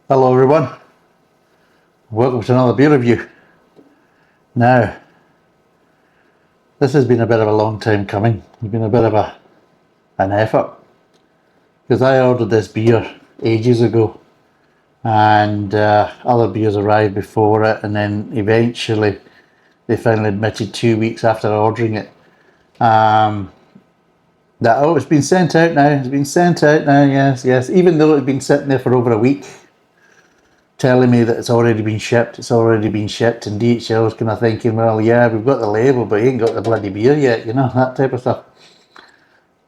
Hello everyone, welcome to another beer review. Now, this has been a bit of a long time coming. It's been a bit of an effort because I ordered this beer ages ago and other beers arrived before it, and then eventually they finally admitted 2 weeks after ordering it that it's been sent out now. It's been sent out now, yes, even though it had been sitting there for over a week, telling me that it's already been shipped, and DHL was kind of thinking, well, yeah, we've got the label, but you ain't got the bloody beer yet, that type of stuff.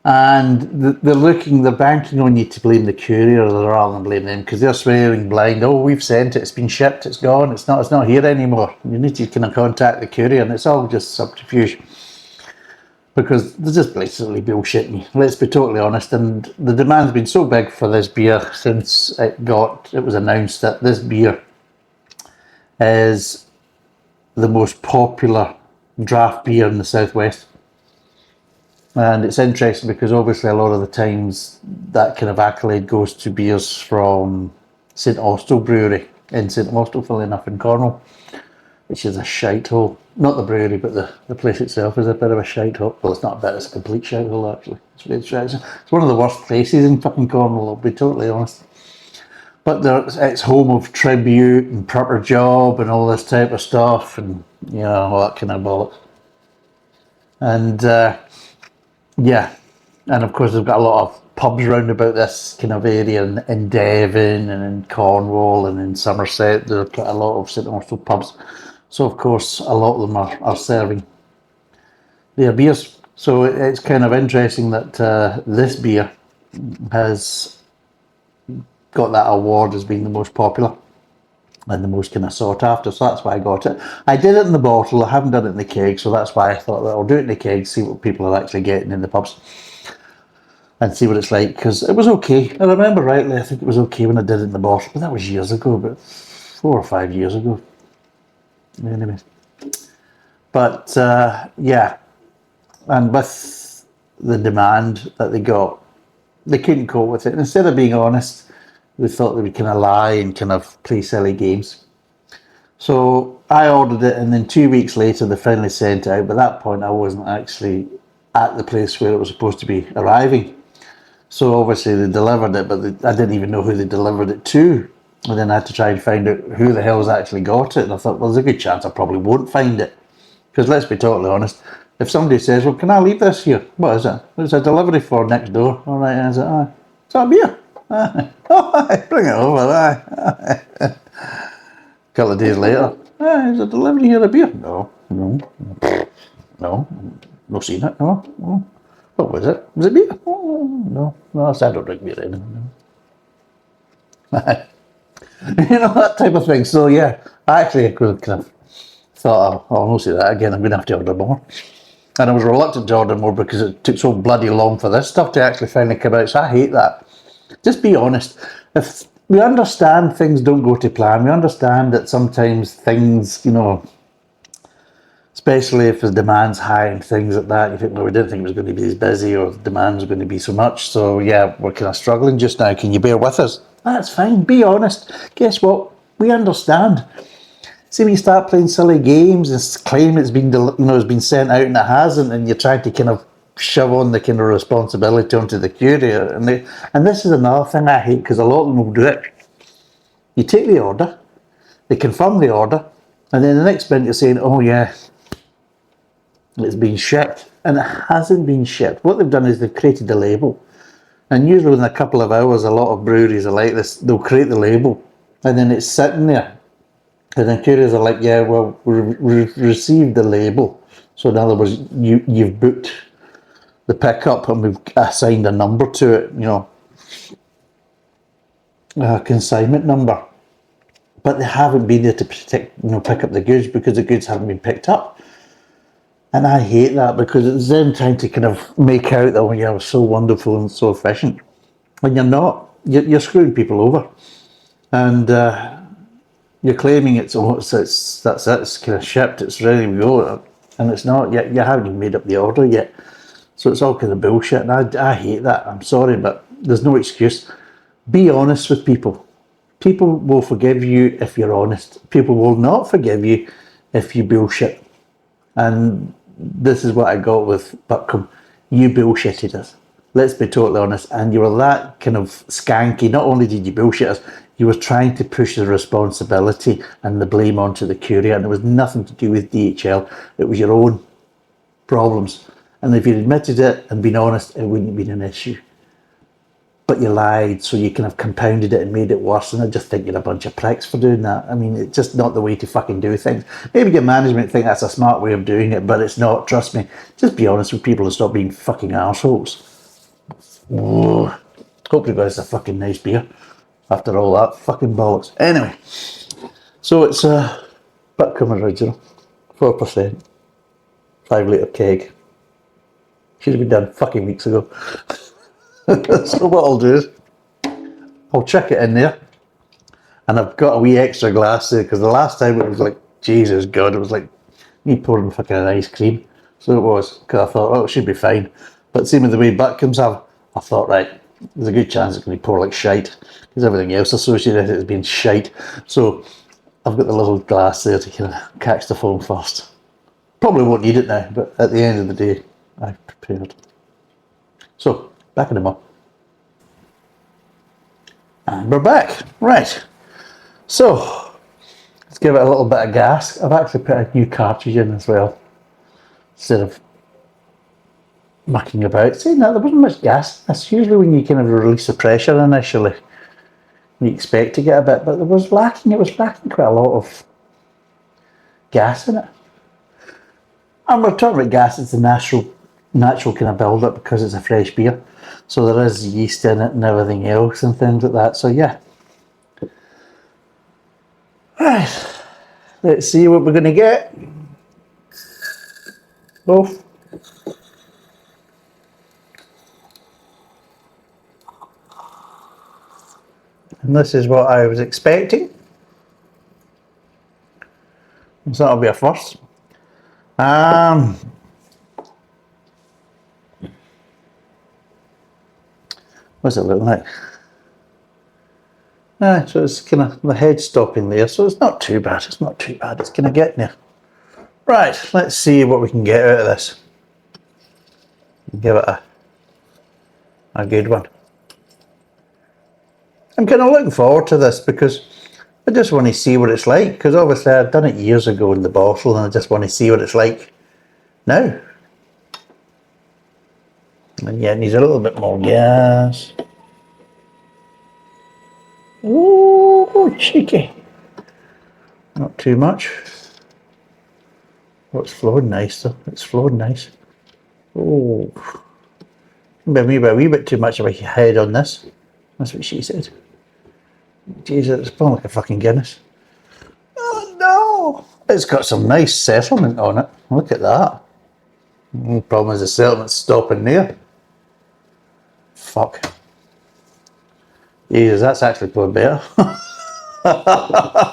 And they're banking on you to blame the courier rather than blame them, because they're swearing blind. Oh, we've sent it, it's been shipped, it's gone, it's not here anymore. You need to kind of contact the courier, and it's all just subterfuge. Because they're just blatantly bullshitting me. Let's be totally honest. And the demand's been so big for this beer since it was announced that this beer is the most popular draft beer in the southwest. And it's interesting because obviously a lot of the times that kind of accolade goes to beers from St Austell Brewery in St Austell, funnily enough, in Cornwall, which is a shite hole. Not the brewery, but the place itself is a bit of a shite hole. Well, it's not a bit, it's a complete shite hole, actually. It's one of the worst places in fucking Cornwall, I'll be totally honest. But it's home of Tribute and Proper Job and all this type of stuff, and, all that kind of bollocks. And, and of course they've got a lot of pubs round about this kind of area in Devon and in Cornwall and in Somerset. They've got a lot of St Austell pubs. So of course a lot of them are serving their beers. So it's kind of interesting that this beer has got that award as being the most popular and the most kind of sought after. So that's why I got it. I did it in the bottle, I haven't done it in the keg, so that's why I thought that I'll do it in the keg, see what people are actually getting in the pubs and see what it's like, because it was okay. I remember rightly, I think it was okay when I did it in the bottle, but that was years ago, about 4 or 5 years ago. Anyway, but and with the demand that they got, they couldn't cope with it. And instead of being honest, they thought they would kind of lie and kind of play silly games. So I ordered it, and then 2 weeks later they finally sent it out. But at that point I wasn't actually at the place where it was supposed to be arriving. So obviously they delivered it, but I didn't even know who they delivered it to. And then I had to try and find out who the hell's actually got it. And I thought, well, there's a good chance I probably won't find it. Because let's be totally honest, if somebody says, well, can I leave this here? What is it? It's a delivery for next door. All right, is it? Is that a beer? Oh, bring it over. A couple of days later, is a delivery here a beer? No, no seen it. No. What was it? Was it beer? No, I don't drink beer anymore. No. That type of thing. So yeah, I actually kind of thought, I'll not say that again, I'm going to have to order more. And I was reluctant to order more because it took so bloody long for this stuff to actually finally come out. So I hate that. Just be honest. If we understand things don't go to plan, we understand that sometimes things, especially if the demand's high and things like that, you think, well, we didn't think it was going to be as busy, or the demand was going to be so much. So yeah, we're kind of struggling just now. Can you bear with us? That's fine. Be honest. Guess what? We understand. See, when you start playing silly games and claim it's been, it's been sent out and it hasn't, and you're trying to kind of shove on the kind of responsibility onto the courier, and this is another thing I hate, because a lot of them will do it. You take the order, they confirm the order, and then the next minute you're saying, oh yeah, it's been shipped, and it hasn't been shipped. What they've done is they've created a label. And usually within a couple of hours, a lot of breweries are like this. They'll create the label, and then it's sitting there. And then couriers are like, yeah, well, we've received the label. So in other words, you've booked the pickup, and we've assigned a number to it, a consignment number. But they haven't been there to pick up the goods, because the goods haven't been picked up. And I hate that, because it's them trying to kind of make out that, you're so wonderful and so efficient. When you're not, you're screwing people over. And you're claiming it's kind of shipped, it's ready to go. And it's not, you haven't even made up the order yet. So it's all kind of bullshit. And I hate that. I'm sorry, but there's no excuse. Be honest with people. People will forgive you if you're honest. People will not forgive you if you bullshit. And this is what I got with Butcombe. You bullshitted us. Let's be totally honest. And you were that kind of skanky. Not only did you bullshit us, you were trying to push the responsibility and the blame onto the courier. And it was nothing to do with DHL. It was your own problems. And if you'd admitted it and been honest, it wouldn't have been an issue. But you lied, so you kind of compounded it and made it worse. And I just think you're a bunch of pricks for doing that. I mean, it's just not the way to fucking do things. Maybe your management think that's a smart way of doing it, but it's not. Trust me. Just be honest with people and stop being fucking assholes. Oh, hope you guys a fucking nice beer after all that fucking bollocks. Anyway, so it's a Butcombe original, 4%, 5 litre keg. Should have been done fucking weeks ago. So what I'll do is I'll chuck it in there, and I've got a wee extra glass there because the last time it was like, Jesus God, it was like me pouring fucking ice cream. So it was, because I thought, oh, it should be fine. But seeing with the way Butcombe's have, I thought, right, there's a good chance it's going to pour like shite because everything else associated with it has been shite. So I've got the little glass there to kind of catch the foam first. Probably won't need it now, but at the end of the day, I've prepared. So, back in a moment. And we're back. Right. So, let's give it a little bit of gas. I've actually put a new cartridge in as well, instead of mucking about. Saying that, there wasn't much gas. That's usually when you kind of release the pressure initially. You expect to get a bit, but it was lacking quite a lot of gas in it. And we're talking about gas, it's a natural kind of build up because it's a fresh beer. So there is yeast in it and everything else and things like that. So yeah. Right. Let's see what we're going to get. Both. And this is what I was expecting. So that'll be a first. What's it look like? So it's kind of the head stopping there, so it's not too bad. It's kind of getting there. Right, let's see what we can get out of this. Give it a good one. I'm kind of looking forward to this because I just want to see what it's like, because obviously I've done it years ago in the bottle and I just want to see what it's like now. And yeah, it needs a little bit more gas. Ooh, cheeky. Not too much. Oh, it's flowing nice though. It's flowing nice. Oh, maybe a wee bit too much of a head on this. That's what she said. Jesus, it's blowing like a fucking Guinness. Oh no! It's got some nice settlement on it. Look at that. The problem is the settlement's stopping there. Fuck. Jesus, that's actually probably better.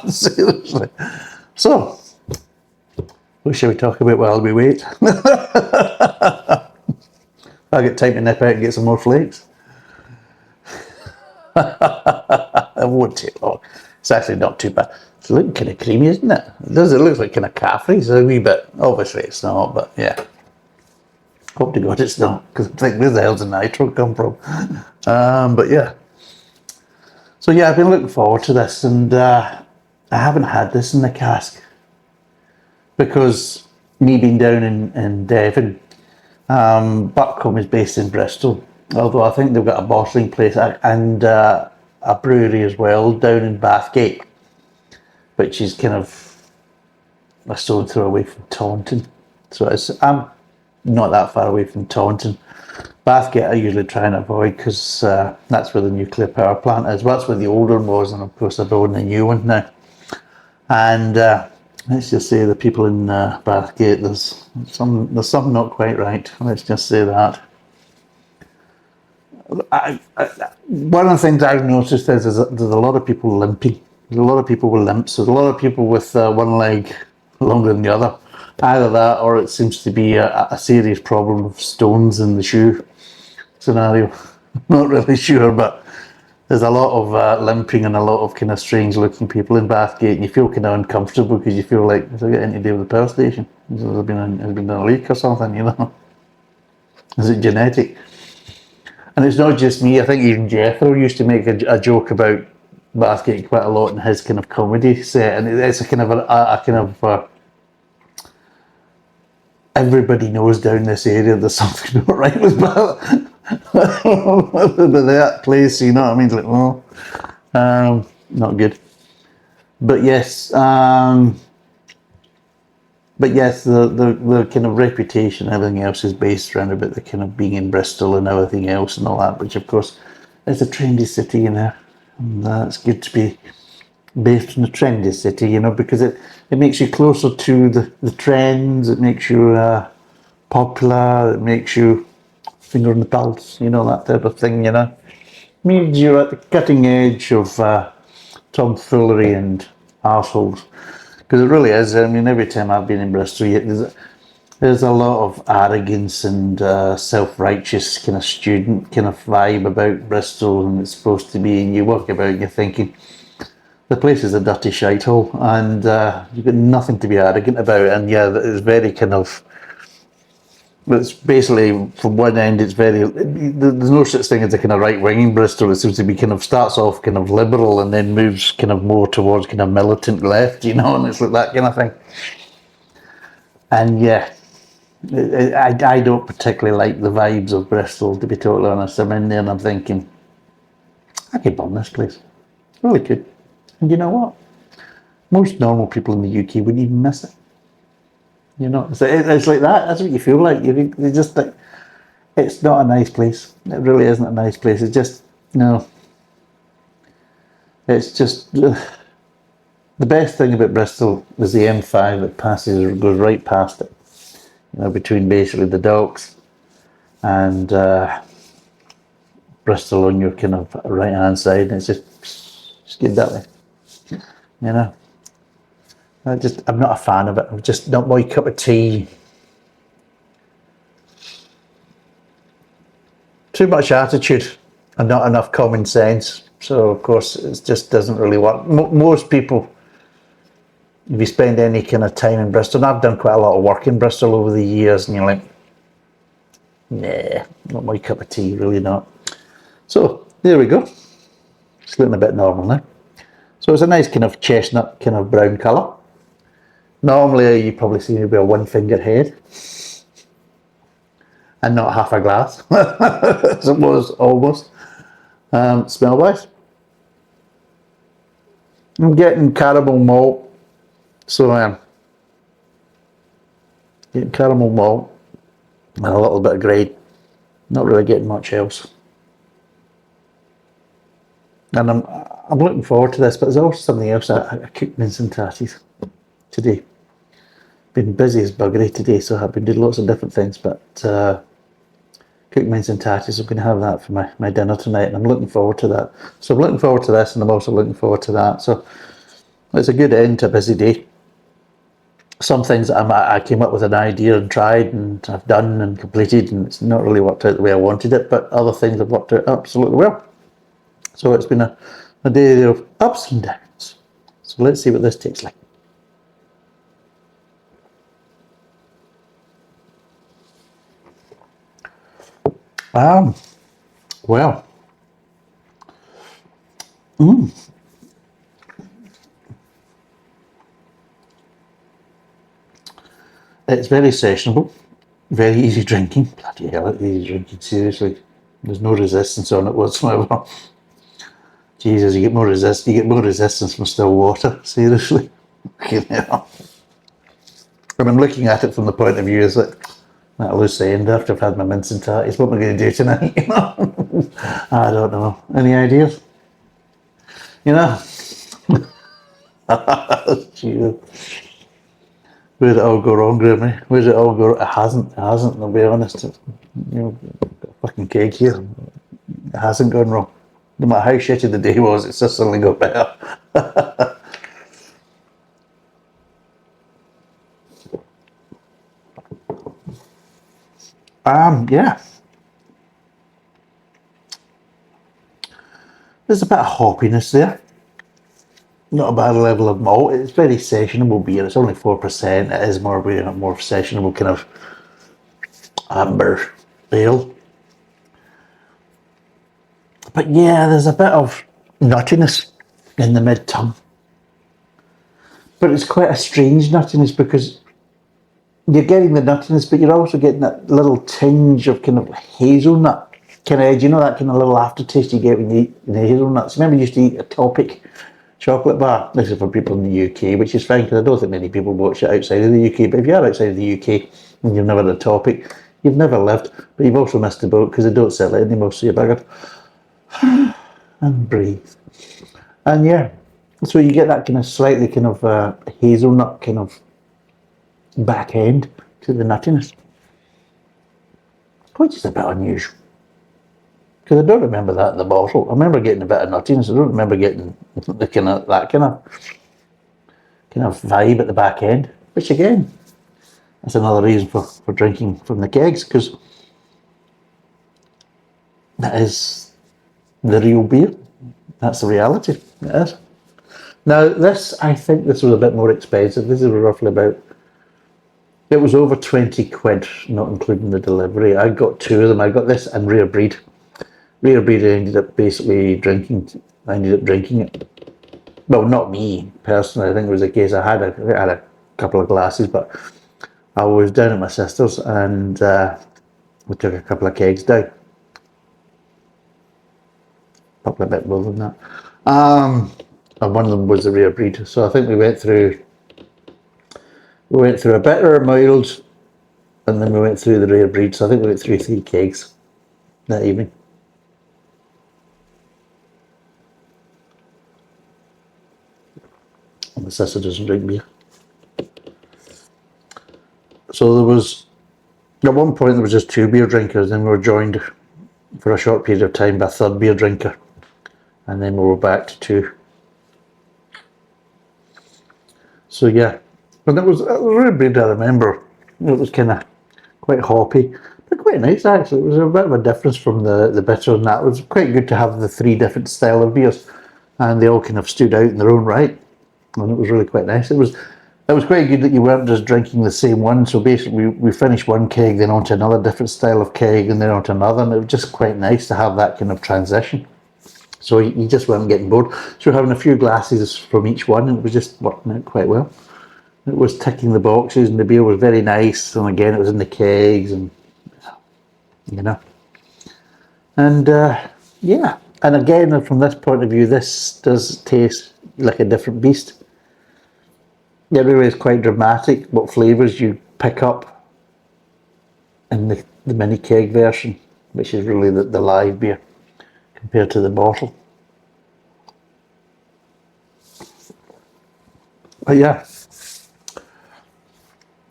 Seriously. So, what shall we talk about while we wait? I'll get time to nip out and get some more flakes. It won't take long. It's actually not too bad. It's looking kind of creamy, isn't it? It does. It looks like kind of caffrey. It's a wee bit. Obviously, it's not, but yeah. Hope to God it's not, because I think where the hell's the nitro come from? But yeah. So yeah, I've been looking forward to this, and I haven't had this in the cask because me being down in Devon, Butcombe is based in Bristol. Although I think they've got a bottling place and a brewery as well down in Bathgate, which is kind of a stone throw away from Taunton. So I'm not that far away from Taunton. Bathgate I usually try and avoid because that's where the nuclear power plant is. Well, that's where the old one was, and of course they're building a new one now. And let's just say the people in Bathgate, there's some not quite right. Let's just say that. One of the things I've noticed is that there's a lot of people limping. There's a lot of people with limps. There's a lot of people with one leg longer than the other. Either that, or it seems to be a serious problem of stones in the shoe scenario. Not really sure, but there's a lot of limping and a lot of kind of strange looking people in Bathgate, and you feel kind of uncomfortable because you feel like, has it got anything to do with the power station? Has there been a leak or something, you know? Is it genetic? And it's not just me, I think even Jethro used to make a joke about Bathgate quite a lot in his kind of comedy set, and it's a kind of a kind of everybody knows down this area there's something not right with that place, you know what I mean? It's like, oh, not good. But yes, the kind of reputation, everything else is based around about the kind of being in Bristol and everything else and all that, which of course is a trendy city, you know. And it's good to be based in a trendy city, you know, because it makes you closer to the trends, it makes you popular, it makes you finger on the pulse, you know, that type of thing, you know. Means you're at the cutting edge of tomfoolery and arseholes. Because it really is. I mean, every time I've been in Bristol, there's a lot of arrogance and self-righteous kind of student kind of vibe about Bristol, and it's supposed to be, and you walk about and you're thinking, the place is a dirty shithole, and you've got nothing to be arrogant about, and yeah, it's very kind of, it's basically, from one end, it's very, there's no such thing as a kind of right wing in Bristol. It seems to be kind of, starts off kind of liberal and then moves kind of more towards kind of militant left, you know, and it's like that kind of thing. And yeah, I don't particularly like the vibes of Bristol, to be totally honest. I'm in there and I'm thinking, I could bomb this place. Really could. And you know what? Most normal people in the UK wouldn't even miss it. You know, it's like that. That's what you feel like. You just like, it's not a nice place. It really isn't a nice place. It's just, no. It's just, the best thing about Bristol is the M5 that goes right past it. You know, between basically the docks and Bristol on your kind of right hand side. And it's just get that way. You know. I'm not a fan of it. I'm just not my cup of tea. Too much attitude and not enough common sense. So of course it just doesn't really work. Most people, if you spend any kind of time in Bristol, and I've done quite a lot of work in Bristol over the years, and you're like, nah, not my cup of tea, really not. So there we go. It's looking a bit normal now. So it's a nice kind of chestnut kind of brown colour. Normally you probably see maybe a one finger head and not half a glass. As it was almost. Smell wise, I'm getting caramel malt. So getting caramel malt and a little bit of grade. Not really getting much else. And I'm looking forward to this, but there's also something else. I cooked mince and tatties today. Been busy as buggery today, so I've been doing lots of different things, but cooked mince and tatties, I'm going to have that for my dinner tonight, and I'm looking forward to that. So I'm looking forward to this, and I'm also looking forward to that. So it's a good end to a busy day. Some things that I came up with an idea and tried and I've done and completed, and it's not really worked out the way I wanted it, but other things have worked out absolutely well. So it's been a day of ups and downs. So let's see what this tastes like. Well. It's very sessionable, very easy drinking. Bloody hell, it's easy drinking, seriously. There's no resistance on it whatsoever. Jesus, you get more resistance from still water, seriously. And I'm looking at it from the point of view is that loose end after I've had my mince and tatties. What am I going to do tonight? You know? I don't know. Any ideas? You know? Jesus. Where did it all go wrong, Grimmy? Where did it all go? It hasn't, I'll be honest. You know, got a fucking cake here. It hasn't gone wrong. No matter how shitty the day was, it's just suddenly got better. Yeah. There's a bit of hoppiness there. Not a bad level of malt. It's very sessionable beer. It's only 4%. It is more sessionable kind of amber ale. But yeah, there's a bit of nuttiness in the mid-tongue. But it's quite a strange nuttiness because you're getting the nuttiness, but you're also getting that little tinge of kind of hazelnut kind of edge. You know that kind of little aftertaste you get when you eat the hazelnuts. Remember, you used to eat a Topic chocolate bar. This is for people in the UK, which is fine because I don't think many people watch it outside of the UK. But if you are outside of the UK and you've never had a Topic, you've never lived, but you've also missed the boat because they don't sell it anymore, so you're buggered. And breathe. And yeah, so you get that kind of slightly kind of hazelnut kind of back end to the nuttiness, which is a bit unusual. Because I don't remember that in the bottle. I remember getting a bit of nuttiness. I don't remember getting the kind of that kind of vibe at the back end. Which again, that's another reason for drinking from the kegs, because that is the real beer. That's the reality. It is. Now this, I think this was a bit more expensive. This is roughly about. It was over 20 quid, not including the delivery. I got two of them. I got this and Rare Breed. Rare Breed, I ended up basically drinking. I ended up drinking it. Well, not me personally. I think it was the case. I had a couple of glasses, but I was down at my sister's and we took a couple of kegs down. Probably a bit more than that. And one of them was the Rare Breed. So I think we went through a bitter, a mild, and then we went through the Rare Breed. So I think we went through 3 kegs that evening. And my sister doesn't drink beer. So there was, at one point there was just 2 beer drinkers, then we were joined for a short period of time by a 3rd beer drinker. And then we were back to 2. So yeah, but it was Rare Breed, I remember. It was kind of quite hoppy, but quite nice actually. It was a bit of a difference from the bitter and that. It was quite good to have the 3 different style of beers, and they all kind of stood out in their own right. And it was really quite nice. It was quite good that you weren't just drinking the same one. So basically we finished one keg, then on to another different style of keg, and then on to another, and it was just quite nice to have that kind of transition. So you just weren't getting bored. So we're having a few glasses from each one, and it was just working out quite well. It was ticking the boxes, and the beer was very nice, and again it was in the kegs, and you know. And yeah, and again from this point of view, this does taste like a different beast. It really is quite dramatic what flavours you pick up in the mini keg version, which is really the live beer compared to the bottle. But yeah,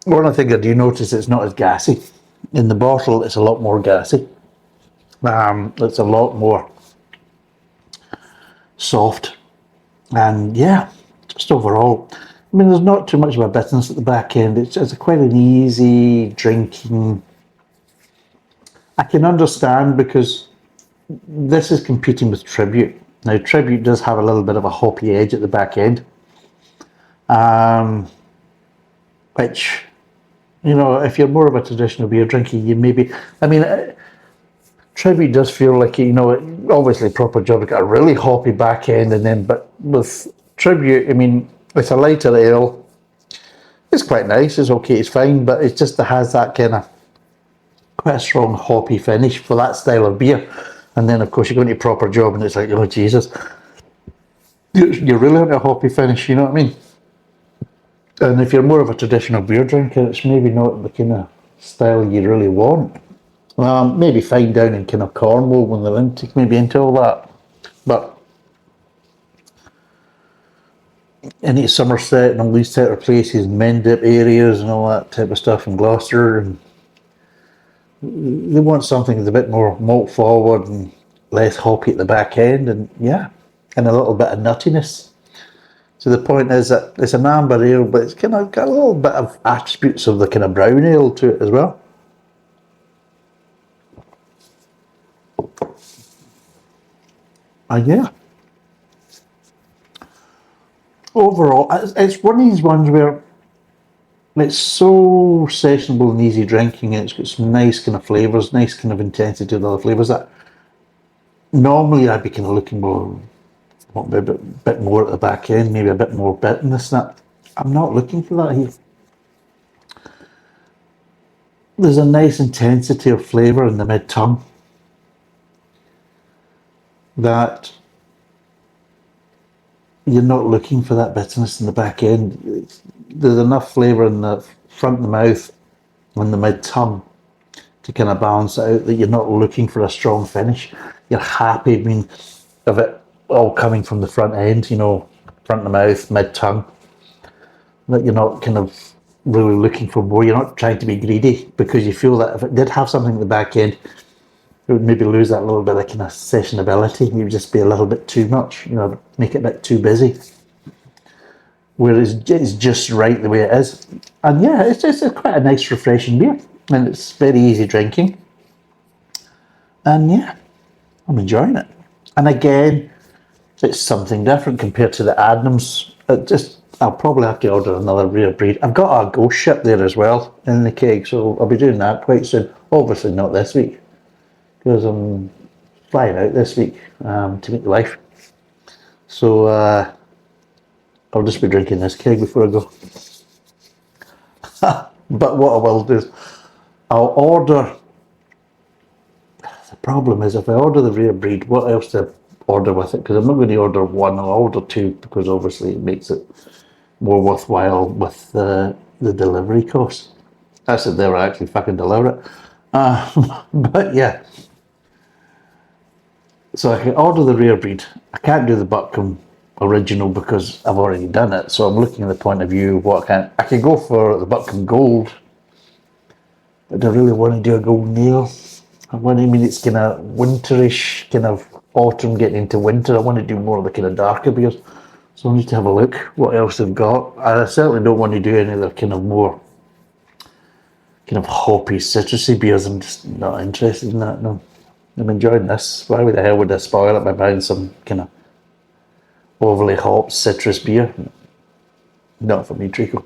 one thing I do notice, it's not as gassy. In the bottle it's a lot more gassy. It's a lot more soft, and yeah, just overall, I mean, there's not too much of a bitterness at the back end. It's quite an easy drinking. I can understand because this is competing with Tribute. Now, Tribute does have a little bit of a hoppy edge at the back end, which, you know, if you're more of a traditional beer drinker, you maybe, I mean, Tribute does feel like, you know, obviously Proper Job got a really hoppy back end, and then, but with Tribute, I mean, it's a lighter ale. It's quite nice, it's okay, it's fine, but it just has that kind of quite a strong hoppy finish for that style of beer. And then of course you go into Proper Job and it's like, oh Jesus, you're really into a hoppy finish, you know what I mean? And if you're more of a traditional beer drinker, it's maybe not the kind of style you really want. Maybe fine down in kind of Cornwall when they're into all that, but any Somerset and all these type of places, Mendip areas and all that type of stuff in Gloucester, and they want something that's a bit more malt forward and less hoppy at the back end, and yeah, and a little bit of nuttiness. So the point is that it's an amber ale, but it's kind of got a little bit of attributes of the kind of brown ale to it as well. And yeah, overall, it's one of these ones where it's so sessionable and easy drinking, and it's got some nice kind of flavours, nice kind of intensity of the other flavours that normally I'd be kind of looking more, want a bit more at the back end, maybe a bit more bitterness. That I'm not looking for that here. There's a nice intensity of flavour in the mid tongue that you're not looking for that bitterness in the back end. There's enough flavour in the front of the mouth and the mid tongue to kind of balance it out that you're not looking for a strong finish. You're happy, of it all coming from the front end, front of the mouth, mid tongue. That you're not kind of really looking for more. You're not trying to be greedy because you feel that if it did have something at the back end, it would maybe lose that little bit of kind of sessionability. It would just be a little bit too much, make it a bit too busy. Whereas it's just right the way it is. And yeah, it's quite a nice, refreshing beer. And it's very easy drinking. And yeah, I'm enjoying it. And again, it's something different compared to the Adnams. I'll probably have to order another rare breed. I've got a ghost ship there as well in the keg, so I'll be doing that quite soon. Obviously not this week, because I'm flying out this week to meet the wife. So I'll just be drinking this keg before I go. But what I will do is I'll order. The problem is if I order the rare breed, what else to order with it? Because I'm not going to order one, I'll order two, because obviously it makes it more worthwhile with the delivery costs. That's if they're actually fucking deliver it. But yeah. So I can order the rare breed. I can't do the Butcombe original because I've already done it. So I'm looking at the point of view of what I can go for the Butcombe Gold. But do I really want to do a golden ale? It's kind of winterish, kind of autumn getting into winter. I want to do more of the kind of darker beers. So I need to have a look what else they've got. I certainly don't want to do any of the kind of more kind of hoppy, citrusy beers. I'm just not interested in that, no. I'm enjoying this. Why the hell would I spoil it by buying some kind of overly hopped citrus beer? Not for me, Trico.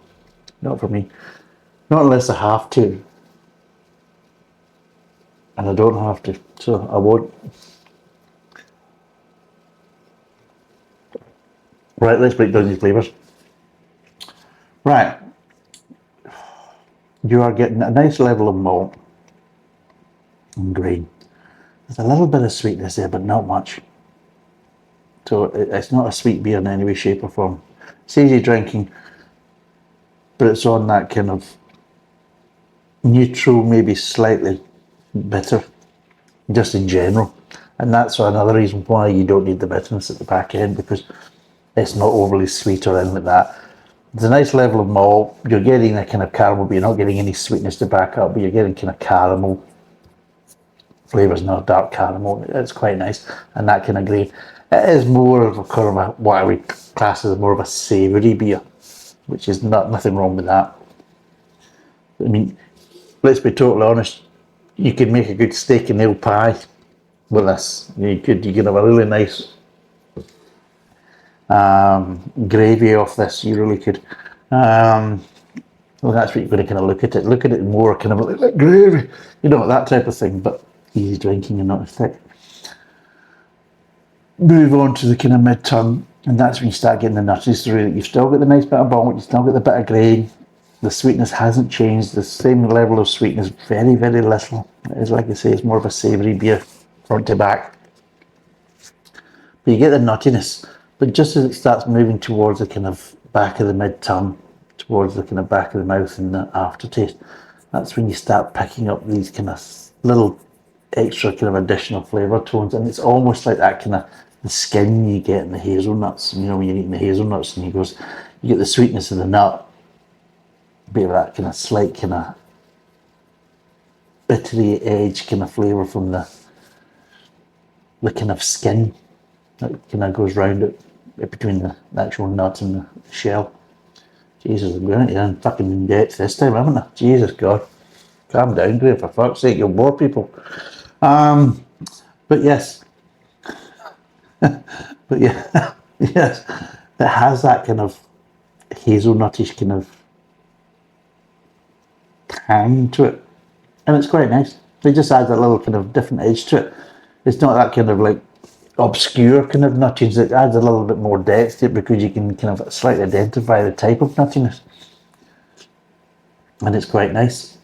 Not for me. Not unless I have to. And I don't have to, so I won't. Right, let's break down these flavours. Right. You are getting a nice level of malt and grain. There's a little bit of sweetness there, but not much. So it's not a sweet beer in any way, shape or form. It's easy drinking, but it's on that kind of neutral, maybe slightly bitter, just in general. And that's another reason why you don't need the bitterness at the back end, because it's not overly sweet or anything like that. There's a nice level of malt. You're getting a kind of caramel, but you're not getting any sweetness to back up, but you're getting kind of caramel flavours, not dark caramel. It's quite nice. And that kind of grain. It is more of a kind of what I would class as more of a savoury beer, which is nothing wrong with that. Let's be totally honest, you could make a good steak and ale pie with this. You could have a really nice gravy off this. You really could. Well, that's what you're going to kind of look at it. Look at it more kind of like gravy, that type of thing. But easy drinking and not thick. Move on to the kind of mid tongue, and that's when you start getting the nuttiness through it. You've still got the nice bit of malt, you've still got the bit of grain. The sweetness hasn't changed. The same level of sweetness, very, very little. It is, like I say, it's more of a savoury beer, front to back. But you get the nuttiness. But just as it starts moving towards the kind of back of the mid tongue, towards the kind of back of the mouth and the aftertaste, that's when you start picking up these kind of little extra kind of additional flavour tones. And it's almost like that kind of the skin you get in the hazelnuts. When you're eating the hazelnuts and you get the sweetness of the nut, a bit of that kind of slight kind of bittery edge kind of flavour from the kind of skin that kind of goes round it between the actual nut and the shell. Jesus, I'm going to fucking in depth this time, haven't I? Jesus God. Calm down, Graham, for fuck's sake, you'll bore people. But yes. But yeah, yes. that has that kind of hazelnutish kind of tang to it, and it's quite nice. It just adds a little kind of different edge to it. It's not that kind of like obscure kind of nuttiness. It adds a little bit more depth to it because you can kind of slightly identify the type of nuttiness, and it's quite nice.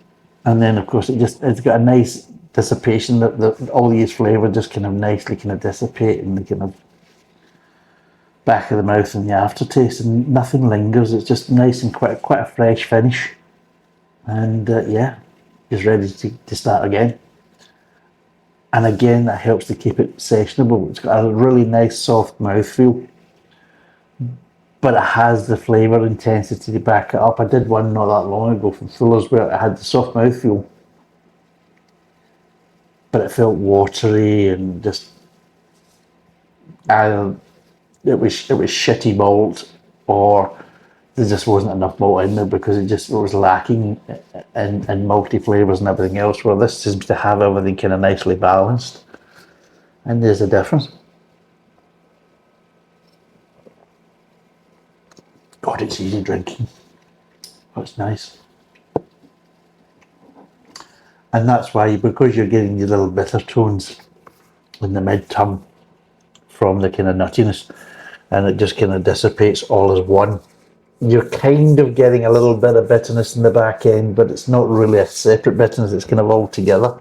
And then of course it's got a nice dissipation that all these flavours just kind of nicely kind of dissipate in the kind of back of the mouth and the aftertaste, and nothing lingers. It's just nice and quite a fresh finish, and yeah, it's ready to start again. And again, that helps to keep it sessionable. It's got a really nice soft mouthfeel, but it has the flavour intensity to back it up. I did one not that long ago from Fuller's where it had the soft mouthfeel, but it felt watery and just either it was shitty malt, or there just wasn't enough malt in there because it was lacking in malty flavours and everything else. Where this seems to have everything kind of nicely balanced, and there's a difference. God, it's easy drinking. Oh, it's nice. And that's why, because you're getting the little bitter tones in the mid-tongue from the kind of nuttiness, and it just kind of dissipates all as one. You're kind of getting a little bit of bitterness in the back end, but it's not really a separate bitterness, it's kind of all together.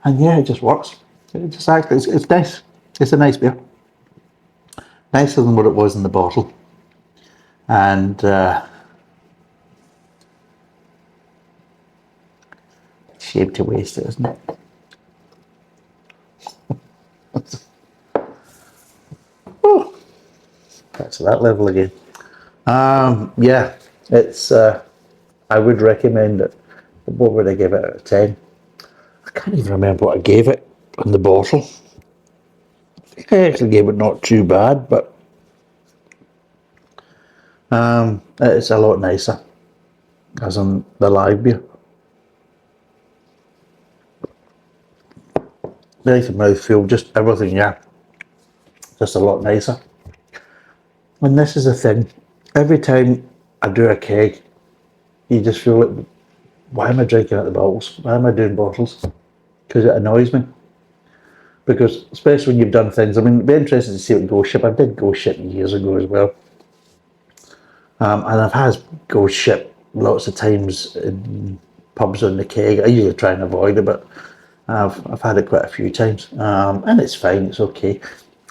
And yeah, it just works. It just actually, it's nice. It's a nice beer. Nicer than what it was in the bottle. And shame to waste it, isn't it? Oh, back to that level again. Yeah, it's. I would recommend it. What would I give it out of 10? I can't even remember what I gave it on the bottle. I think I actually gave it not too bad, but it's a lot nicer as on the live beer. Nice mouthfeel, just everything, yeah. Just a lot nicer. And this is the thing. Every time I do a keg, you just feel like, why am I drinking out the bottles? Why am I doing bottles? Because it annoys me. Because especially when you've done things, I mean, it'd be interesting to see what ghost ship. I did ghost ship years ago as well. And I've had ghost ship lots of times in pubs on the keg. I usually try and avoid it, but I've had it quite a few times. And it's fine, it's okay.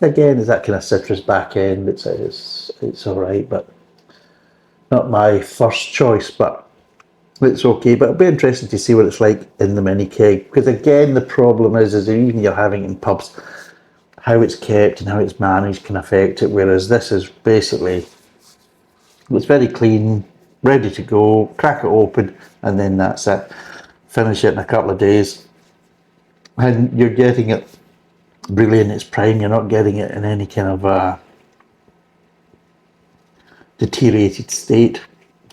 Again, it's that kind of citrus back end. It's all right, but not my first choice, but it's okay. But it'll be interesting to see what it's like in the mini keg, because again, the problem is even you're having it in pubs, how it's kept and how it's managed can affect it. Whereas this is basically, it's very clean, ready to go. Crack it open, and then that's it. Finish it in a couple of days, and you're getting it really in its prime. You're not getting it in any kind of deteriorated state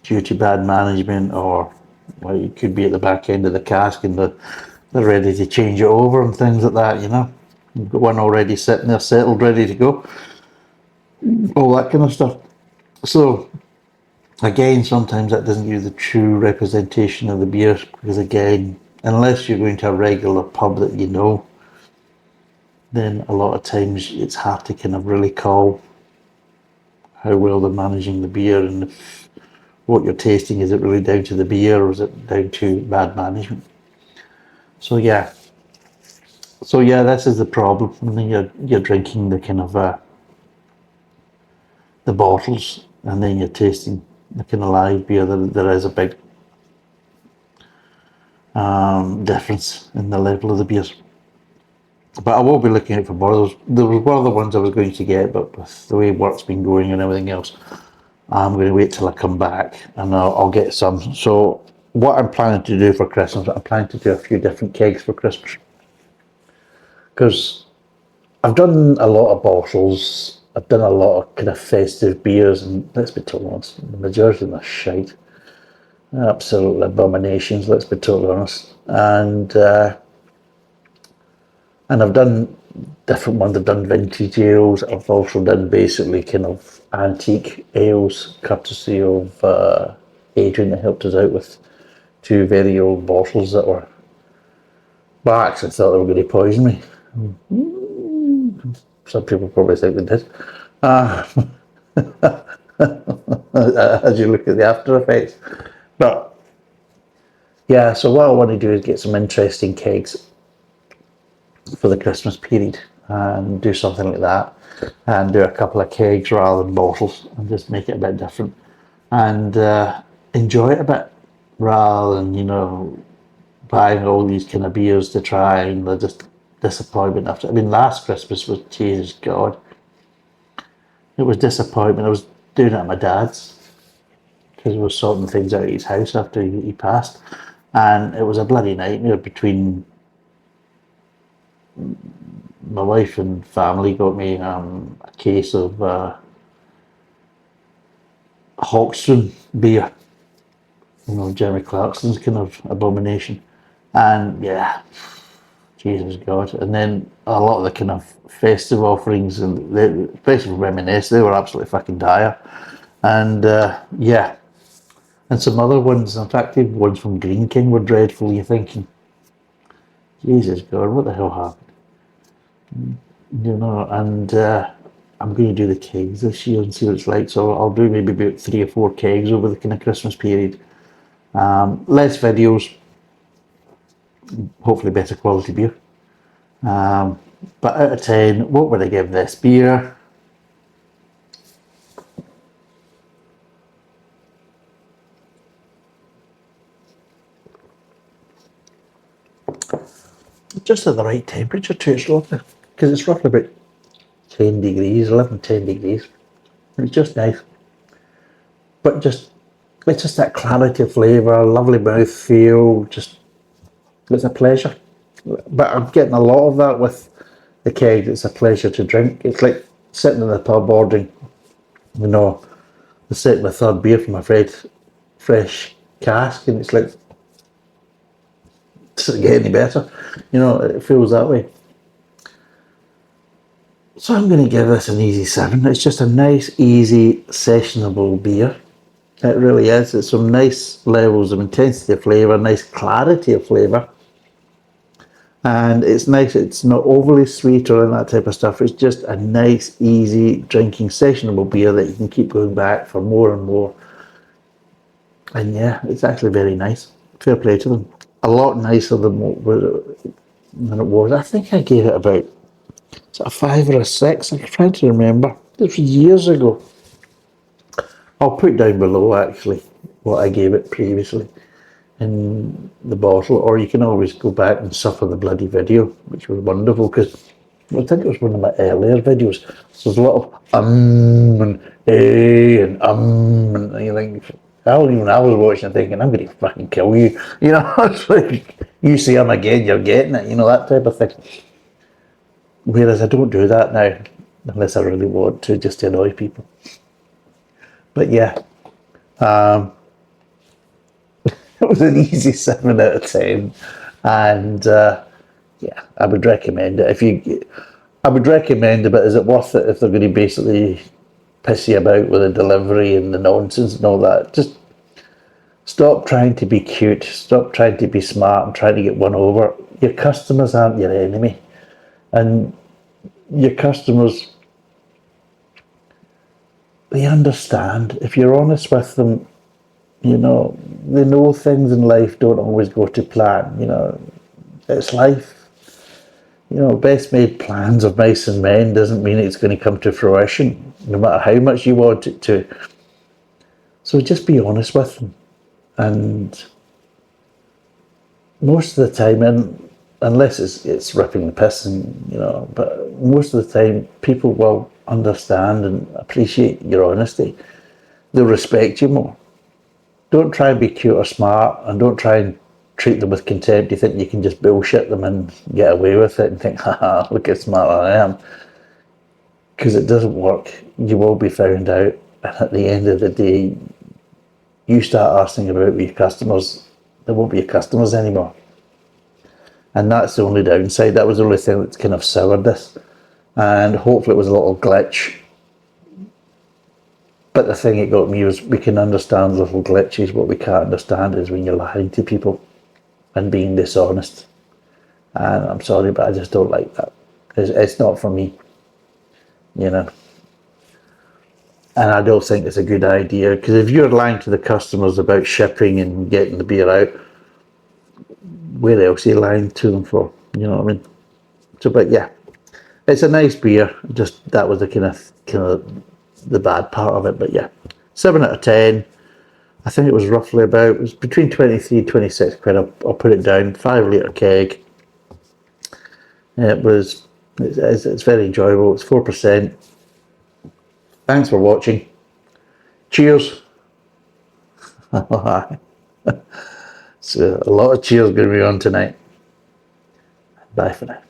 due to bad management, or well, it could be at the back end of the cask and they're ready to change it over and things like that, you know. You've got one already sitting there settled, ready to go. All that kind of stuff. So again, sometimes that doesn't give you the true representation of the beer, because again, unless you're going to a regular pub that you know, then a lot of times it's hard to kind of really call how well they're managing the beer, and if what you're tasting, is it really down to the beer or is it down to bad management? So yeah, this is the problem. And then you're drinking the kind of the bottles, and then you're tasting the kind of live beer. There is a big difference in the level of the beers. But I will be looking out for more. There was one of the ones I was going to get, but with the way work's been going and everything else, I'm going to wait till I come back and I'll get some. So what I'm planning to do for Christmas, I'm planning to do a few different kegs for Christmas. Because I've done a lot of bottles, I've done a lot of kind of festive beers, and let's be totally honest, the majority of them are shite. Absolute abominations, let's be totally honest. And And I've done different ones. I've done vintage ales. I've also done basically kind of antique ales, courtesy of Adrian that helped us out with 2 very old bottles that were. Well, I actually thought they were going to poison me. Some people probably think they did. As you look at the after effects. But yeah, so what I want to do is get some interesting kegs for the Christmas period and do something like that, and do a couple of kegs rather than bottles and just make it a bit different and enjoy it a bit rather than, buying all these kind of beers to try and they're just disappointment after. I mean, last Christmas was, Jesus God, it was disappointment. I was doing it at my dad's because we were sorting things out at his house after he passed, and it was a bloody nightmare between my wife and family got me a case of Hawkstone beer, Jeremy Clarkson's kind of abomination, and yeah, Jesus God. And then a lot of the kind of festive offerings and especially from M&S, they were absolutely fucking dire. And yeah, and some other ones, in fact, even ones from Green King were dreadful. You're thinking, Jesus God, what the hell happened? And I'm going to do the kegs this year and see what it's like. So I'll do maybe about 3 or 4 kegs over the kind of Christmas period. Less videos, hopefully better quality beer. But out of 10, what would I give this beer? Just at the right temperature too, it's lovely. Because it's roughly about 10 degrees, 11, 10 degrees. It's just nice. But it's just that clarity of flavour, lovely mouth feel, just, it's a pleasure. But I'm getting a lot of that with the keg. It's a pleasure to drink. It's like sitting in the pub ordering, the second or third beer from a fresh cask, and it's like, does it get any better? It feels that way. So I'm going to give this an easy 7. It's just a nice, easy, sessionable beer. It really is. It's some nice levels of intensity of flavour, nice clarity of flavour. And it's nice, it's not overly sweet or that type of stuff. It's just a nice, easy drinking, sessionable beer that you can keep going back for more and more. And yeah, it's actually very nice. Fair play to them. A lot nicer than it was. I think I gave it about a 5 or a 6. I'm trying to remember. This was years ago. I'll put down below actually what I gave it previously in the bottle, or you can always go back and suffer the bloody video, which was wonderful because I think it was one of my earlier videos. So there's a lot of and and you think, hell, even I was watching thinking, I'm going to fucking kill you. It's like, you see him again, you're getting it, that type of thing. Whereas I don't do that now, unless I really want to, just to annoy people. But yeah, it was an easy 7 out of 10, and yeah, I would recommend it. I would recommend it, but is it worth it if they're going to basically piss you about with the delivery and the nonsense and all that? Just stop trying to be cute, stop trying to be smart and trying to get one over. Your customers aren't your enemy, and your customers, they understand. If you're honest with them, they know things in life don't always go to plan. It's life. Best made plans of mice and men doesn't mean it's going to come to fruition, no matter how much you want it to. So just be honest with them. And most of the time, and unless it's ripping the piss, but most of the time, people will understand and appreciate your honesty. They'll respect you more. Don't try and be cute or smart, and don't try and treat them with contempt. You think you can just bullshit them and get away with it and think, haha, look how smart I am. Because it doesn't work. You will be found out, and at the end of the day, you start asking about your customers, they won't be your customers anymore. And that's the only downside. That was the only thing that's kind of soured this. And hopefully it was a little glitch. But the thing it got me was we can understand little glitches. What we can't understand is when you're lying to people and being dishonest. And I'm sorry, but I just don't like that. It's not for me, you know. And I don't think it's a good idea, because if you're lying to the customers about shipping and getting the beer out, where else are you lying to them for? You know what I mean? So, but yeah, it's a nice beer. Just that was the kind of the bad part of it. But yeah, 7 out of 10. I think it was roughly about, it was between 23 and 26 quid. I'll put it down. 5 litre keg. It's very enjoyable. It's 4%. Thanks for watching. Cheers. So a lot of cheers going to be on tonight. Bye for now.